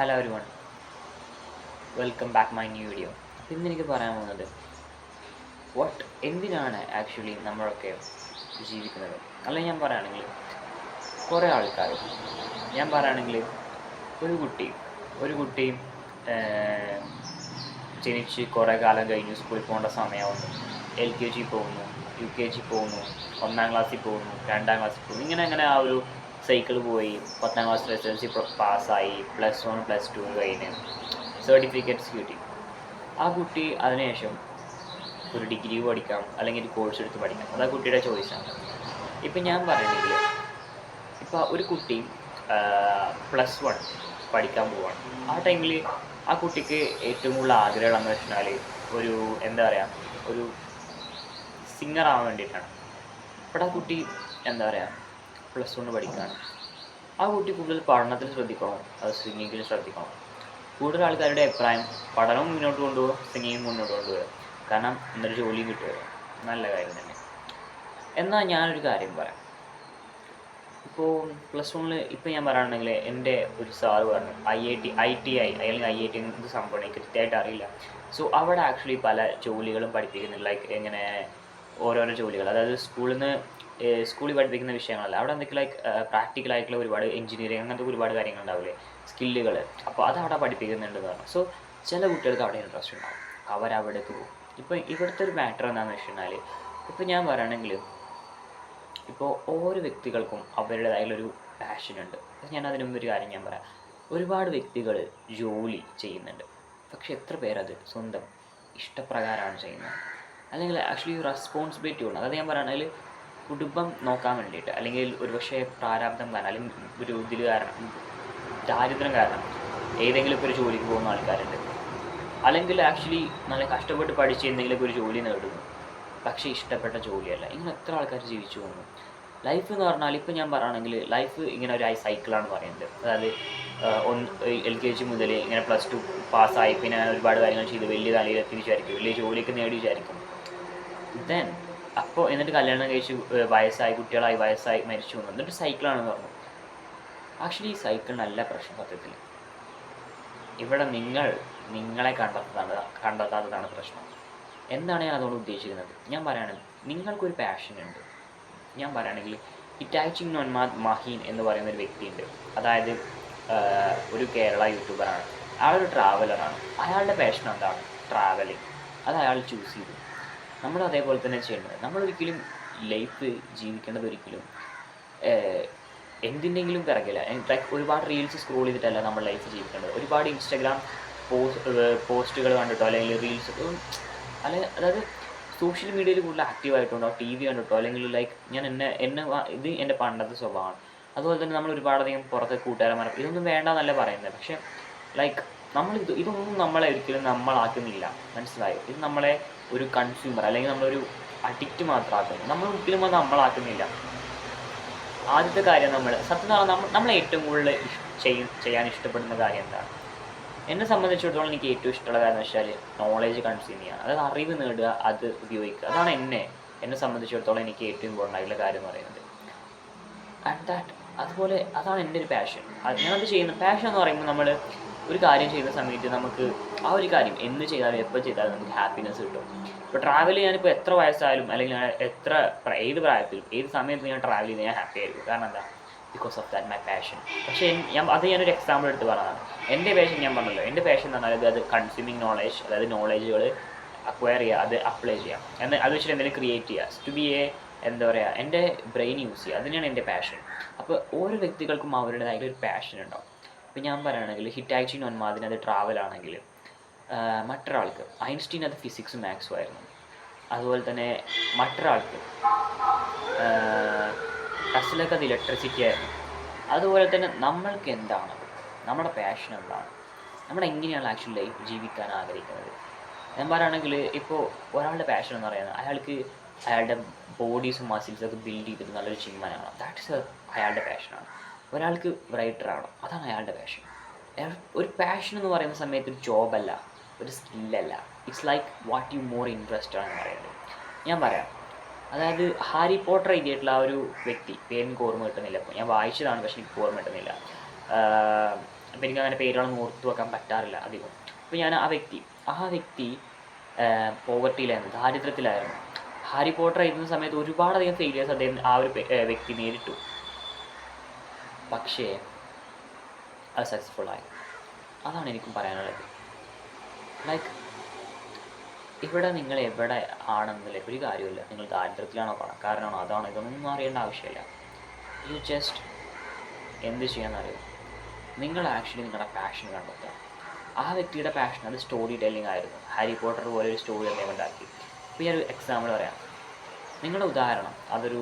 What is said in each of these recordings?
Hello everyone, welcome back my new video. അപ്പോൾ ഇന്ന് എനിക്ക് പറയാൻ പോകുന്നത് എന്തിനാണ് ആക്ച്വലി നമ്മളൊക്കെ ജീവിക്കുന്നത്. അല്ലെങ്കിൽ ഞാൻ പറയുകയാണെങ്കിൽ കുറേ ആൾക്കാർ, ഞാൻ പറയുകയാണെങ്കിൽ ഒരു കുട്ടി ജനിച്ച് കുറേ കാലം കഴിഞ്ഞ് സ്കൂളിൽ പോകേണ്ട സമയമാവുന്നു. LKG പോകുന്നു, UKG പോകുന്നു, 1ാം ക്ലാസ്സിൽ പോകുന്നു, 2ാം ക്ലാസ്സിൽ പോകുന്നു, ഇങ്ങനെ ആ ഒരു സൈക്കിൾ പോയി. 10ാം ക്ലാസ് SSLC പാസ്സായി, +1 +2 കഴിഞ്ഞ് സർട്ടിഫിക്കറ്റ്സ് കിട്ടി. ആ കുട്ടി അതിനുശേഷം ഒരു ഡിഗ്രി പഠിക്കാം അല്ലെങ്കിൽ ഒരു കോഴ്സ് എടുത്ത് പഠിക്കാം, അത് ആ കുട്ടിയുടെ ചോയ്സാണ്. ഇപ്പം ഞാൻ പറയണമെങ്കിൽ ഇപ്പോൾ ഒരു കുട്ടി +1 പഠിക്കാൻ പോവാണ്. ആ ടൈമിൽ ആ കുട്ടിക്ക് ഏറ്റവും കൂടുതൽ ആഗ്രഹം എന്ന് വെച്ചാൽ ഒരു എന്താ പറയുക, ഒരു സിംഗർ ആവാൻ വേണ്ടിയിട്ടാണ്. അപ്പോൾ ആ കുട്ടി എന്താ പറയുക +1 പഠിക്കുകയാണ്. ആ കുട്ടി കൂടുതൽ പഠനത്തിൽ ശ്രദ്ധിക്കണം, അത് സിംഗിങ്ങിൽ ശ്രദ്ധിക്കണം. കൂടുതൽ ആൾക്കാരുടെ അഭിപ്രായം പഠനവും മുന്നോട്ട് കൊണ്ടുപോകുക, സിംഗിങ്ങും മുന്നോട്ട് കൊണ്ടുപോകുക. കാരണം എന്നൊരു ജോലിയും കിട്ടുമല്ലോ, നല്ല കാര്യം തന്നെ. എന്നാൽ ഞാനൊരു കാര്യം പറയാം. ഇപ്പോൾ +1 ഇപ്പോൾ ഞാൻ പറയുകയാണെങ്കിൽ എൻ്റെ ഒരു സാറ് പറഞ്ഞു IITI അല്ലെങ്കിൽ IIT എന്ത് സംഭവമാണ് എനിക്ക് കൃത്യമായിട്ട് അറിയില്ല. സോ അവിടെ ആക്ച്വലി പല ജോലികളും പഠിപ്പിക്കുന്നുണ്ട്. ലൈക്ക് എങ്ങനെ ഓരോരോ ജോലികൾ, അതായത് സ്കൂളിൽ പഠിപ്പിക്കുന്ന വിഷയങ്ങളല്ല, അവിടെ എന്തൊക്കെ ലൈക്ക് പ്രാക്ടിക്കലായിട്ടുള്ള ഒരുപാട് എഞ്ചിനീയറിങ് അങ്ങനത്തെ ഒരുപാട് കാര്യങ്ങളുണ്ടാവില്ലേ, സ്കില്ലുകൾ. അപ്പോൾ അതവിടെ പഠിപ്പിക്കുന്നുണ്ടെന്ന് പറഞ്ഞു. സോ ചില കുട്ടികൾക്ക് അവിടെ ഇൻട്രസ്റ്റ് ഉണ്ടാവും, അവരവിടേക്ക് പോകും. ഇപ്പോൾ ഇവിടുത്തെ ഒരു മാറ്റർ എന്താണെന്ന് വെച്ച് കഴിഞ്ഞാൽ, ഇപ്പോൾ ഞാൻ പറയുകയാണെങ്കിൽ ഇപ്പോൾ ഓരോ വ്യക്തികൾക്കും അവരുടേതായുള്ളൊരു പാഷനുണ്ട്. ഞാൻ അതിനു മുമ്പ് ഒരു കാര്യം ഞാൻ പറയാം. ഒരുപാട് വ്യക്തികൾ ജോലി ചെയ്യുന്നുണ്ട്, പക്ഷെ എത്ര പേരത് സ്വന്തം ഇഷ്ടപ്രകാരമാണ് ചെയ്യുന്നത്, അല്ലെങ്കിൽ ആക്ച്വലി റെസ്പോൺസിബിലിറ്റി ഉണ്ട്. അതായത് ഞാൻ പറയുകയാണെങ്കിൽ കുടുംബം നോക്കാൻ വേണ്ടിയിട്ട്, അല്ലെങ്കിൽ ഒരുപക്ഷെ പ്രാരാബ്ദം കാരണം, അല്ലെങ്കിൽ ഒരു ഇതിൽ കാരണം, ദാരിദ്ര്യം കാരണം ഏതെങ്കിലുമൊക്കെ ഒരു ജോലിക്ക് പോകുന്ന ആൾക്കാരുണ്ട്. അല്ലെങ്കിൽ ആക്ച്വലി നല്ല കഷ്ടപ്പെട്ട് പഠിച്ച് എന്തെങ്കിലുമൊക്കെ ഒരു ജോലി നേടുന്നു, പക്ഷേ ഇഷ്ടപ്പെട്ട ജോലിയല്ല. ഇങ്ങനെ എത്ര ആൾക്കാർ ജീവിച്ചു പോകുന്നു. ലൈഫ് എന്ന് പറഞ്ഞാൽ ഇപ്പോൾ ഞാൻ പറയുകയാണെങ്കിൽ ലൈഫ് ഇങ്ങനെ ഒരു സൈക്കിളാണ് പറയുന്നത്. അതായത് LKG മുതൽ ഇങ്ങനെ +2 പാസ്സായി, പിന്നെ ഒരുപാട് കാര്യങ്ങൾ ചെയ്ത് വലിയ നിലയിലെത്തി വിചാരിക്കും, വലിയ ജോലിയൊക്കെ നേടി വിചാരിക്കും. ദെൻ അപ്പോൾ എന്നിട്ട് കല്യാണം കഴിച്ച് വയസ്സായി, കുട്ടികളായി, വയസ്സായി, മരിച്ചു പോകുന്നു. എന്നിട്ട് സൈക്കിളാണെന്ന് പറഞ്ഞു. ആക്ച്വലി ഈ സൈക്കിൾ നല്ല പ്രശ്നം സത്യത്തിൽ. ഇവിടെ നിങ്ങളെ കണ്ടെത്താത്തതാണ് പ്രശ്നം. എന്താണ് ഞാൻ അതുകൊണ്ട് ഉദ്ദേശിക്കുന്നത്? ഞാൻ പറയുകയാണെങ്കിൽ നിങ്ങൾക്കൊരു പാഷനുണ്ട്. ഞാൻ പറയുകയാണെങ്കിൽ ഹിറ്റാച്ചി നൊൻമാദ് മഹീൻ എന്ന് പറയുന്ന ഒരു വ്യക്തിയുണ്ട്. അതായത് ഒരു കേരള യൂട്യൂബറാണ്. അയാളൊരു ട്രാവലറാണ്. അയാളുടെ പാഷൻ എന്താണ്? ട്രാവലിംഗ്. അത് അയാൾ ചൂസ് ചെയ്തു. നമ്മൾ അതേപോലെ തന്നെ ചെയ്യേണ്ടത്. നമ്മളൊരിക്കലും ലൈഫ് ജീവിക്കേണ്ടത് ഒരിക്കലും എന്തിൻ്റെങ്കിലും പിറകില്ല. ലൈക്ക് ഒരുപാട് റീൽസ് സ്ക്രോൾ ചെയ്തിട്ടല്ല നമ്മൾ ലൈഫ് ജീവിക്കേണ്ടത്. ഒരുപാട് ഇൻസ്റ്റാഗ്രാം പോസ്റ്റുകൾ കണ്ടിട്ടോ അല്ലെങ്കിൽ റീൽസ് അതായത് സോഷ്യൽ മീഡിയയിൽ കൂടുതൽ ആക്റ്റീവായിട്ടുണ്ടോ, TV കണ്ടിട്ടോ, അല്ലെങ്കിൽ ലൈക്ക് ഇത് എൻ്റെ പണ്ടത്തെ സ്വഭാവമാണ്. അതുപോലെ തന്നെ നമ്മൾ ഒരുപാടധികം പുറത്തെ കൂട്ടുകാരന്മാരെ ഇതൊന്നും വേണ്ടെന്നല്ല പറയുന്നത്. പക്ഷേ ലൈക്ക് ഇതൊന്നും നമ്മളെ ഒരിക്കലും നമ്മളാക്കുന്നില്ല, മനസ്സിലായോ? ഇത് നമ്മളെ ഒരു കൺസ്യൂമർ അല്ലെങ്കിൽ നമ്മളൊരു അഡിക്റ്റ് മാത്രമാക്കുന്നു. നമ്മളൊരിക്കലും അത് നമ്മളാക്കുന്നില്ല. ആദ്യത്തെ കാര്യം സത്യം നമ്മൾ ഏറ്റവും കൂടുതൽ ചെയ്യാൻ ഇഷ്ടപ്പെടുന്ന കാര്യം എന്താണ്? എന്നെ സംബന്ധിച്ചിടത്തോളം എനിക്ക് ഏറ്റവും ഇഷ്ടമുള്ള കാര്യം എന്ന് വെച്ചാൽ നോളേജ് കൺസ്യൂം ചെയ്യുക, അതായത് അറിവ് നേടുക, അത് ഉപയോഗിക്കുക. അതാണ് എന്നെ സംബന്ധിച്ചിടത്തോളം എനിക്ക് ഏറ്റവും ഇമ്പോർട്ടൻ്റ് ആയിട്ടുള്ള കാര്യം എന്ന് പറയുന്നത്. അതുപോലെ അതാണ് എൻ്റെ ഒരു പാഷൻ. ഞാനത് ചെയ്യുന്ന പാഷൻ എന്ന് പറയുമ്പോൾ നമ്മൾ ഒരു കാര്യം ചെയ്യുന്ന സമയത്ത് നമുക്ക് ആ ഒരു കാര്യം എന്ന് ചെയ്താലും എപ്പോൾ ചെയ്താലും നമുക്ക് ഹാപ്പിനെസ് കിട്ടും. ഇപ്പോൾ ട്രാവൽ ചെയ്യാനിപ്പോൾ എത്ര വയസ്സായാലും അല്ലെങ്കിൽ ഏത് പ്രായത്തിലും ഏത് സമയത്തും ഞാൻ ട്രാവൽ ചെയ്ത് ഞാൻ ഹാപ്പി ആയിരിക്കും. കാരണം എന്താ? Because of that my passion. പക്ഷേ ഞാനൊരു എക്സാമ്പിൾ എടുത്ത് പറഞ്ഞതാണ്. എൻ്റെ പാഷൻ ഞാൻ പറഞ്ഞല്ലോ, എൻ്റെ പാഷൻ എന്ന് പറഞ്ഞാൽ അത് കൺസ്യൂമിങ് നോളേജ്, അതായത് നോളേജുകൾ അക്വയർ ചെയ്യുക, അത് അപ്ലൈ ചെയ്യാം, അത് വെച്ചിട്ട് എന്തെങ്കിലും ക്രിയേറ്റ് ചെയ്യുക, ടു ബി എന്താ പറയുക, എൻ്റെ ബ്രെയിൻ യൂസ് ചെയ്യുക. അതിനാണ് എൻ്റെ പാഷൻ. അപ്പോൾ ഓരോ വ്യക്തികൾക്കും അവരുടേതായ ഒരു പാഷൻ ഉണ്ടാവും. ഇപ്പോൾ ഞാൻ പറയുകയാണെങ്കിൽ ഹിറ്റാച്ചി നൊൻമാദിന് അത് ട്രാവലാണെങ്കിൽ, മറ്റൊരാൾക്ക് ഐൻസ്റ്റീൻ അത് ഫിസിക്സും മാത്സും ആയിരുന്നു. അതുപോലെ തന്നെ മറ്റൊരാൾക്ക് ടെസ്ലയ്ക്ക് അത് ഇലക്ട്രിസിറ്റി ആയിരുന്നു. അതുപോലെ തന്നെ നമ്മൾക്ക് എന്താണ് നമ്മുടെ പാഷൻ എന്താണ്, നമ്മൾ എങ്ങനെയാണ് ആക്ച്വലി ലൈഫ് ജീവിക്കാൻ ആഗ്രഹിക്കുന്നത്. ഞാൻ പറയുകയാണെങ്കിൽ ഇപ്പോൾ ഒരാളുടെ പാഷൻ എന്ന് പറയുന്നത് അയാളുടെ ബോഡീസും മസിൽസൊക്കെ ബിൽഡ് ചെയ്തിട്ട് നല്ലൊരു ജിമ്മാനാണ്. ദാറ്റ്സ് അയാളുടെ പാഷനാണ്. ഒരാൾക്ക് റൈറ്ററാണ്, അതാണ് അയാളുടെ പാഷൻ. ഒരു പാഷൻ എന്ന് പറയുന്ന സമയത്ത് ഒരു ജോബല്ല, ഒരു സ്കില്ലല്ല. It's like what you more interest ആണെന്ന് പറയുന്നത്. ഞാൻ പറയാം, അതായത് ഹാരി പോട്ടർ എഴുതിയിട്ടുള്ള ആ ഒരു വ്യക്തി, പേരെനിക്ക് ഓർമ്മ കിട്ടുന്നില്ല. ഇപ്പോൾ ഞാൻ വായിച്ചതാണ്, പക്ഷേ എനിക്ക് ഓർമ്മ കിട്ടുന്നില്ല. അപ്പോൾ എനിക്ക് അങ്ങനെ പേരുകളൊന്നും ഓർത്തു വെക്കാൻ പറ്റാറില്ല അധികം. അപ്പോൾ ഞാൻ ആ വ്യക്തി പോവർട്ടിയിലായിരുന്നു, ദാരിദ്ര്യത്തിലായിരുന്നു. ഹാരി പോട്ടർ എഴുതുന്ന സമയത്ത് ഒരുപാടധികം ഫെയിലിയേഴ്സ് അദ്ദേഹം ആ ഒരു വ്യക്തി നേരിട്ടു. പക്ഷേ അത് സക്സസ്ഫുള്ളായി. അതാണ് എനിക്കും പറയാനുള്ളത്. ലൈക്ക് ഇവിടെ നിങ്ങൾ എവിടെ ആണെന്നില്ല ഒരു കാര്യമില്ല. നിങ്ങൾ ദാരിദ്ര്യത്തിലാണോ പണക്കാരനാണോ അതാണോ ഇതൊന്നും അറിയേണ്ട ആവശ്യമില്ല. യു ജസ്റ്റ് എന്ത് ചെയ്യാന്നറിയോ, നിങ്ങൾ ആക്ച്വലി നിങ്ങളുടെ പാഷൻ കണ്ടെത്തുക. ആ വ്യക്തിയുടെ പാഷൻ അത് സ്റ്റോറി ടെല്ലിംഗ് ആയിരുന്നു. ഹാരി പോട്ടർ പോലെ ഒരു സ്റ്റോറി അദ്ദേഹം ഉണ്ടാക്കി. ഇപ്പോൾ ഞാനൊരു എക്സാമ്പിൾ പറയാം. നിങ്ങളുടെ ഉദാഹരണം അതൊരു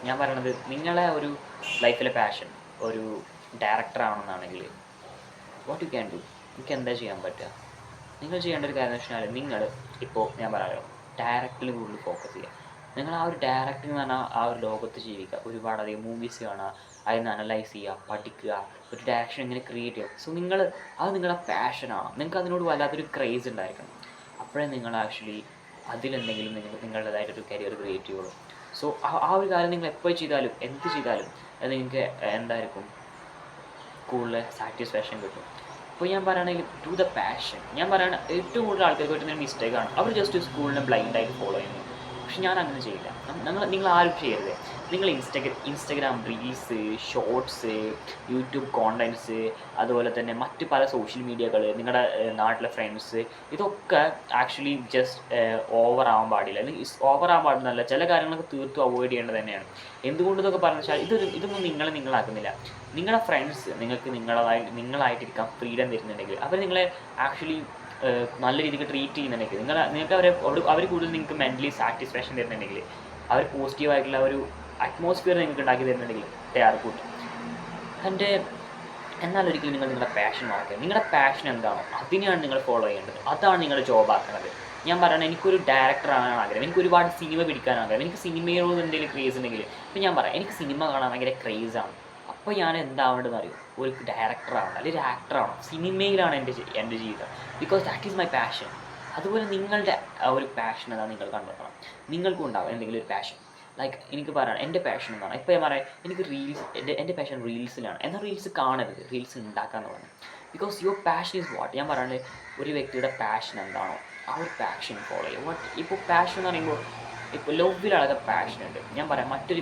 ഞാൻ പറയണത് നിങ്ങളെ ഒരു ലൈഫിലെ പാഷൻ ഒരു ഡയറക്ടർ ആവണമെന്നാണെങ്കിൽ വാട്ട് യു ക്യാൻ ഡു, നിങ്ങൾക്ക് എന്താ ചെയ്യാൻ പറ്റുക? നിങ്ങൾ ചെയ്യേണ്ട ഒരു കാര്യം എന്ന് വെച്ചാൽ നിങ്ങൾ ഇപ്പോൾ ഞാൻ പറയാമല്ലോ ഡയറക്റ്റിൽ കൂടുതൽ ഫോക്കസ് ചെയ്യുക. നിങ്ങൾ ആ ഒരു ഡയറക്റ്റിംഗ് എന്ന് പറഞ്ഞാൽ ആ ഒരു ലോകത്ത് ജീവിക്കുക, ഒരുപാടധികം മൂവീസ് കാണുക, അതിന് അനലൈസ് ചെയ്യുക, പഠിക്കുക, ഒരു ഡയറക്ഷൻ ഇങ്ങനെ ക്രിയേറ്റ് ചെയ്യുക. സോ അത് നിങ്ങളുടെ പാഷനാണ്. നിങ്ങൾക്ക് അതിനോട് വല്ലാത്തൊരു ക്രേസ് ഉണ്ടായിരിക്കണം. അപ്പോഴേ നിങ്ങൾ ആക്ച്വലി അതിലെന്തെങ്കിലും നിങ്ങളുടേതായിട്ടൊരു കരിയർ ക്രിയേറ്റ് ചെയ്യുള്ളൂ. സോ ആ ഒരു കാര്യം നിങ്ങൾ എപ്പോൾ ചെയ്താലും എന്ത് ചെയ്താലും അത് നിങ്ങൾക്ക് എന്തായിരിക്കും കൂടുതൽ സാറ്റിസ്ഫാക്ഷൻ കിട്ടും. അപ്പോൾ ഞാൻ പറയുകയാണെങ്കിൽ ടു ദ പാഷൻ. ഞാൻ പറയുകയാണ് ഏറ്റവും കൂടുതൽ ആൾക്കാർക്ക് പറ്റുന്ന മിസ്റ്റേക്കാണ് അവർ ജസ്റ്റ് സ്കൂളിനെ ബ്ലൈൻഡായിട്ട് ഫോളോ ചെയ്യുന്നു. പക്ഷെ ഞാൻ അങ്ങനെ ചെയ്യില്ല. നിങ്ങൾ ആരും ചെയ്യരുത്. നിങ്ങൾ Instagram reels, shorts, YouTube contents, അതുപോലെ തന്നെ മറ്റ് പല സോഷ്യൽ മീഡിയകൾ, നിങ്ങളുടെ നാട്ടിലെ ഫ്രണ്ട്സ്, ഇതൊക്കെ ആക്ച്വലി ജസ്റ്റ് ഓവർ ആവാൻ പാടില്ല. അല്ലെങ്കിൽ ഓവർ ആവാൻ പാടില്ല, ചില കാര്യങ്ങളൊക്കെ തീർത്തും അവോയ്ഡ് ചെയ്യേണ്ടത് തന്നെയാണ്. എന്തുകൊണ്ട് ഇതൊക്കെ പറഞ്ഞു വെച്ചാൽ ഇതൊന്നും നിങ്ങളാക്കുന്നില്ല. നിങ്ങളുടെ ഫ്രണ്ട്സ് നിങ്ങൾക്ക് നിങ്ങളായിട്ടിരിക്കാൻ ഫ്രീഡം തരുന്നുണ്ടെങ്കിൽ അവർ നിങ്ങളെ ആക്ച്വലി നല്ല രീതിക്ക് ട്രീറ്റ് ചെയ്യുന്നുണ്ടെങ്കിൽ നിങ്ങൾക്ക് അവർ കൂടുതൽ നിങ്ങൾക്ക് മെൻ്റലി സാറ്റിസ്ഫാക്ഷൻ തരുന്നുണ്ടെങ്കിൽ അവർ പോസിറ്റീവായിട്ടുള്ള ഒരു അറ്റ്മോസ്ഫിയർ നിങ്ങൾക്ക് ഉണ്ടാക്കി തരുന്നുണ്ടെങ്കിൽ ദേ ആർ ഗുഡ്. എന്നാലൊരിക്കലും നിങ്ങളുടെ പാഷൻ മറക്കുക. നിങ്ങളുടെ പാഷൻ എന്താണോ അതിനെയാണ് നിങ്ങൾ ഫോളോ ചെയ്യേണ്ടത്. അതാണ് നിങ്ങൾ ജോബ് ആക്കുന്നത്. ഞാൻ പറയുന്നത് എനിക്കൊരു ഡയറക്ടർ ആകാൻ ആഗ്രഹം, എനിക്ക് ഒരുപാട് സിനിമ പിടിക്കാൻ ആഗ്രഹം, എനിക്ക് സിനിമയോട് എന്തെങ്കിലും ക്രേസ് ഉണ്ടെങ്കിൽ ഇപ്പം ഞാൻ പറയാം എനിക്ക് സിനിമ കാണാൻ ഭയങ്കര ക്രേസാണ്. അപ്പോൾ ഞാൻ എന്താവേണ്ടതെന്ന് അറിയും, ഒരു ഡയറക്ടർ ആവണം അല്ലെങ്കിൽ ഒരു ആക്ടർ ആവണം. സിനിമയിലാണ് എൻ്റെ ജീവിതം. Because that is my passion. അതുപോലെ നിങ്ങളുടെ ഒരു പാഷൻ അതാണ് നിങ്ങൾ കണ്ടെത്തണം. നിങ്ങൾക്കും ഉണ്ടാവും എന്തെങ്കിലും ഒരു പാഷൻ. ലൈക്ക് എനിക്ക് പറയാം എൻ്റെ പാഷൻ എന്താണ്. ഇപ്പോൾ ഞാൻ പറയാം എനിക്ക് എൻ്റെ പാഷൻ റീൽസിലാണ്. എന്നാൽ റീൽസ് കാണരുത്, റീൽസ് ഉണ്ടാക്കാന്ന് പറഞ്ഞു. Because your passion is what. ഞാൻ പറയുന്നത് ഒരു വ്യക്തിയുടെ പാഷൻ എന്താണോ ആ ഒരു പാഷൻ ഫോളോ ചെയ്യുക. ഇപ്പോൾ പാഷൻ എന്ന് പറയുമ്പോൾ ഇപ്പോൾ ലവിലടക്കം പാഷൻ ഉണ്ട്. ഞാൻ പറയാം മറ്റൊരു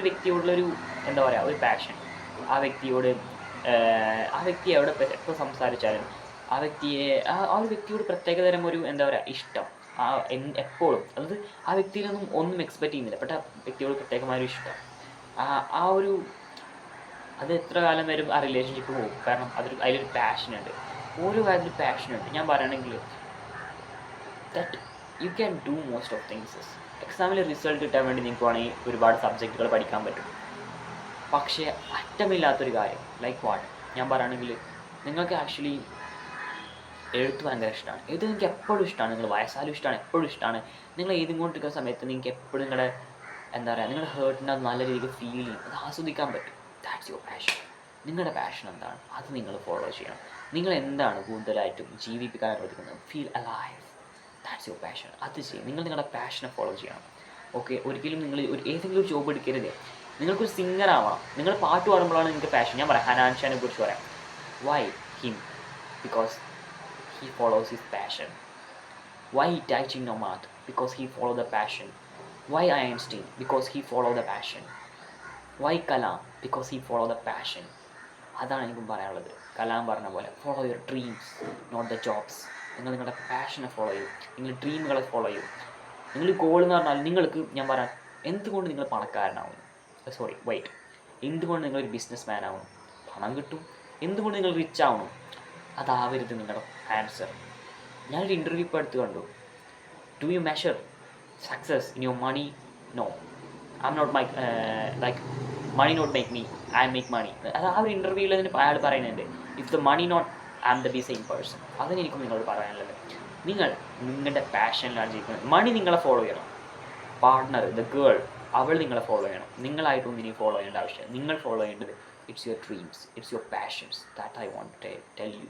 വ്യക്തിയോടുള്ളൊരു എന്താ പറയുക ഒരു പാഷൻ. ആ വ്യക്തി എപ്പോൾ സംസാരിച്ചാലും ആ ഒരു വ്യക്തിയോട് പ്രത്യേകതരം ഒരു എന്താ പറയുക ഇഷ്ടം എപ്പോഴും. അതായത് ആ വ്യക്തിയിൽ നിന്നും ഒന്നും എക്സ്പെക്റ്റ് ചെയ്യുന്നില്ല, പക്ഷേ ആ വ്യക്തിയോട് പ്രത്യേകമായൊരു ഇഷ്ടം. അത് എത്ര കാലം വരും ആ റിലേഷൻഷിപ്പ് പോകും. കാരണം അതിലൊരു പാഷനുണ്ട്. ഓരോ കാര്യത്തിലും പാഷനുണ്ട്. ഞാൻ പറയുകയാണെങ്കിൽ that you can do most of things. എക്സാമിൽ റിസൾട്ട് കിട്ടാൻ വേണ്ടി നിങ്ങൾക്ക് വേണമെങ്കിൽ ഒരുപാട് സബ്ജക്റ്റുകൾ പഠിക്കാൻ പറ്റും. പക്ഷേ അറ്റമില്ലാത്തൊരു കാര്യം ലൈക്ക് വാട്ട് ഞാൻ പറയുകയാണെങ്കിൽ നിങ്ങൾക്ക് ആക്ച്വലി എഴുത്ത് ഭയങ്കര ഇഷ്ടമാണ്. എഴുത്ത് നിങ്ങൾക്ക് എപ്പോഴും ഇഷ്ടമാണ്. നിങ്ങൾ വയസ്സാലും ഇഷ്ടമാണ്, എപ്പോഴും ഇഷ്ടമാണ്. നിങ്ങൾ എഴുതിക്കൊണ്ടിരിക്കുന്ന സമയത്ത് നിങ്ങൾക്ക് എപ്പോഴും നിങ്ങളുടെ എന്താ പറയുക നിങ്ങളുടെ ഹേർട്ടിനെ അത് നല്ല രീതിക്ക് ഫീൽ ചെയ്യും, അത് ആസ്വദിക്കാൻ പറ്റും. That's your passion. നിങ്ങളുടെ പാഷൻ എന്താണ് അത് നിങ്ങൾ ഫോളോ ചെയ്യണം. നിങ്ങൾ എന്താണ് കൂടുതലായിട്ടും ജീവിപ്പിക്കാൻ അനുവദിക്കുന്നത്, feel alive, that's your passion. അത് ചെയ്യും. നിങ്ങളുടെ പാഷനെ ഫോളോ ചെയ്യണം. ഓക്കെ, ഒരിക്കലും നിങ്ങൾ ഏതെങ്കിലും ഒരു ജോബ് എടുക്കരുത്. നിങ്ങൾക്കൊരു സിംഗർ ആവണം. നിങ്ങൾ പാട്ട് പാടുമ്പോഴാണ് നിങ്ങൾക്ക് പാഷൻ. ഞാൻ പറയാം ഹനാൻ ഷാനെ കുറിച്ച് പറയാം. Why him? Because he follows his passion. Why Taichi no Mat? Because he followed the passion. Why Einstein? Because he followed the passion. Why Kalam? Because he followed the passion. അതാണ് എനിക്കും പറയാനുള്ളത്. കലാം പറഞ്ഞ പോലെ follow your dreams, not the jobs. നിങ്ങളുടെ പാഷനെ follow ചെയ്യും, നിങ്ങൾ ഡ്രീമുകളെ follow ചെയ്യും. നിങ്ങൾ ഗോൾ എന്ന് പറഞ്ഞാൽ നിങ്ങൾക്ക് ഞാൻ പറയാം എന്തുകൊണ്ട് നിങ്ങൾ പണക്കാരനാവും, എന്തുകൊണ്ട് നിങ്ങളൊരു ബിസിനസ് മാൻ ആവും, പണം കിട്ടും. എന്തുകൊണ്ട് നിങ്ങൾ റിച്ച് ആവണം, അതാവരുത് നിങ്ങളുടെ ആൻസർ. ഞാനൊരു ഇൻ്റർവ്യൂ ഇപ്പോൾ എടുത്ത് കണ്ടു. Do you measure success in your money? No, I am not like money not make me, I make money. അത് ആ ഒരു ഇൻ്റർവ്യൂവിൽ അതിന് അയാൾ പറയുന്നുണ്ട് if the money not I am the be same person. അതിന് എനിക്കും നിങ്ങളോട് പറയാനുള്ളത് നിങ്ങളുടെ പാഷനിലാണ് ജീവിക്കുന്നത്. മണി നിങ്ങളെ ഫോളോ ചെയ്യണം, പാർട്ട്ണർ ദ ഗേൾ അവൾ നിങ്ങളെ ഫോളോ ചെയ്യണം. നിങ്ങളായിട്ടൊന്നും ഇനി ഫോളോ ചെയ്യേണ്ട ആവശ്യമില്ല. നിങ്ങൾ ഫോളോ ചെയ്യേണ്ടത് it's your dreams, it's your passions. That I want to tell U.